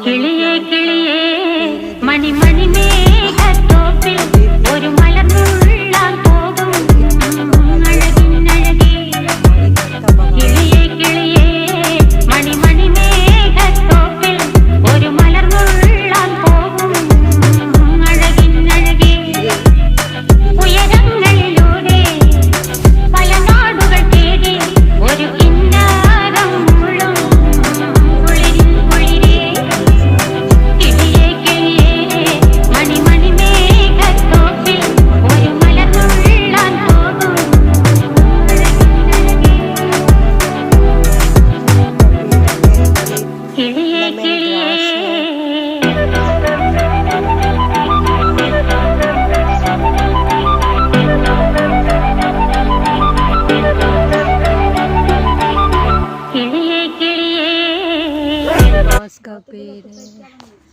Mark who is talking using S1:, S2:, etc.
S1: കിളിയേ കിളിയേ മണിമണി മേഘത്തോപ്പിൽ ഒരു മലർന്നുള്ളാൻ പോകും അഴകിനഴകേ. കിളിയേ കിളിയേ മണിമണി മേഘത്തോപ്പിൽ ഒരു മലർന്നുള്ളാൻ പോകും അഴകിനഴകേ. ഉയരങ്ങളിലൂടെ പല നാടുകൾ തേടി ഒരു കിന്നാരം മുഴും കുളിരിൻ കുളിരേ. കിളിയേ കിളിയേ മണിമണി മേഘത്തോപ്പിൽ ഒരു മലർന്നുള്ളാൻ പോകും അഴകിനഴകേ. കിളിയേ കിളിയേ किलिए किलिए
S2: का पेड़ है।